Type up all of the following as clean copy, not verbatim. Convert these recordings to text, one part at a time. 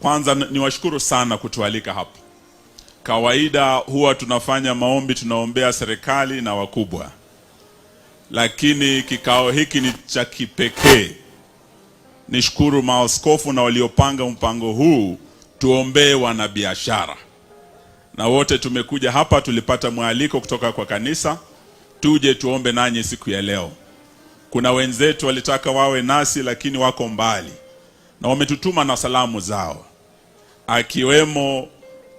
Kwanza niwashukuru sana kutualika hapa. Kawaida huwa tunafanya maombi, tunaombea serikali na wakubwa. Lakini kikao hiki ni cha kipekee. Nishukuru maaskofu na waliopanga mpango huu, tuombee wanabiashara. Na wote tumekuja hapa, tulipata mwaliko kutoka kwa kanisa, tuje tuombe nanyi siku ya leo. Kuna wenzetu walitaka wawe nasi lakini wako mbali, na wametutuma na salamu zao. Akiwemo,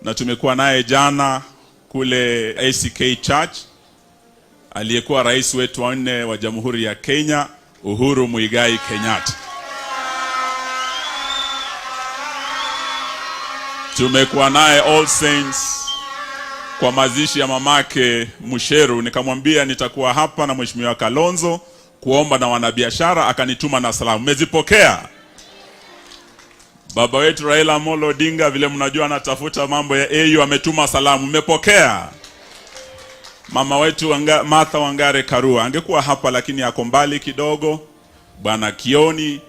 na tumekuwa naye jana kule ACK Church, aliyekuwa rais wetu wa 4 wa Jamhuri ya Kenya, Uhuru Muigai Kenyatta. Tumekuwa naye All Saints kwa mazishi ya mamake USHURU. Nikamwambia nitakuwa hapa na Mheshimiwa Kalonzo kuomba na wanabiashara, akanituma na salamu. Mmezipokea? Baba wetu Raila Amolo Odinga, vile mnajua anatafuta mambo ya AU, ametuma salamu. Mmepokea? Mama wetu Martha Wangare Karua angekuwa hapa lakini yako mbali kidogo. Bwana Kioni,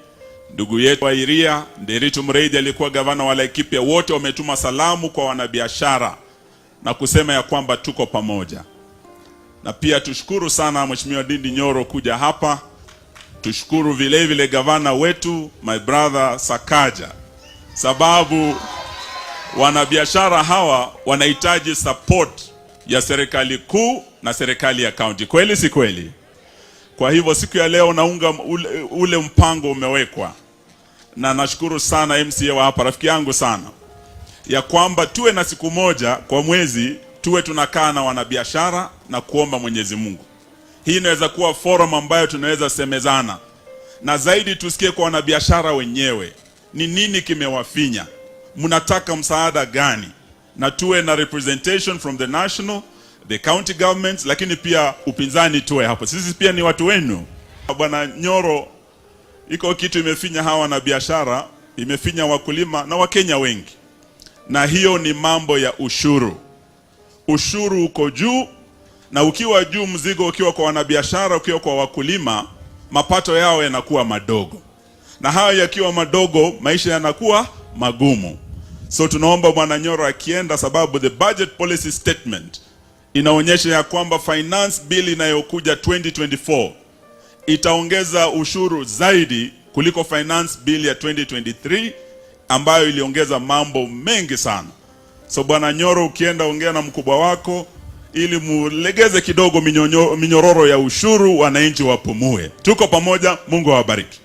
ndugu yetu wa Iria, Nderitu Mreidi alikuwa gavana wa Laikipia, wote wametuma salamu kwa wanabiashara na kusema ya kwamba tuko pamoja. Na pia tushukuru sana Mheshimiwa Ndindi Nyoro kuja hapa. Tushukuru vile vile gavana wetu my brother Sakaja, sababu wanabiashara hawa wanahitaji support ya serikali kuu na serikali ya county. Kweli si kweli? Kwa hivyo siku ya leo naunga ule mpango umewekwa. Na nashukuru sana MCA wa hapa, rafiki yangu sana, ya kwamba tuwe na siku moja kwa mwezi tuwe tunakaa na wanabiashara na kuomba Mwenyezi Mungu. Hii inaweza kuwa forum ambayo tunaweza semezana, na zaidi tusikie kwa wanabiashara wenyewe ni nini kimewafinya, mnataka msaada gani, na tuwe na representation from the national, the county governments, lakini pia upinzani tuwe hapo. Sisi pia ni watu wenu. Bwana Nyoro, iko kitu imefinya hawa wanabiashara, imefinya wakulima na Wakenya wengi, na hiyo ni mambo ya ushuru. Ushuru uko juu, na ukiwa juu mzigo ukiwa kwa wanabiashara, ukiwa kwa wakulima, mapato yao yanakuwa madogo, na hayo yakiwa madogo maisha yanakuwa magumu. So tunaomba Bwana Nyoro akienda, sababu the budget policy statement inaonyesha ya kwamba finance bill inayokuja 2024 itaongeza ushuru zaidi kuliko finance bill ya 2023 ambayo iliongeza mambo mengi sana. So Bwana Nyoro, ukienda ongea na mkubwa wako ili mulegeze kidogo minyororo ya ushuru, wananchi wapumue. Tuko pamoja, Mungu awabariki.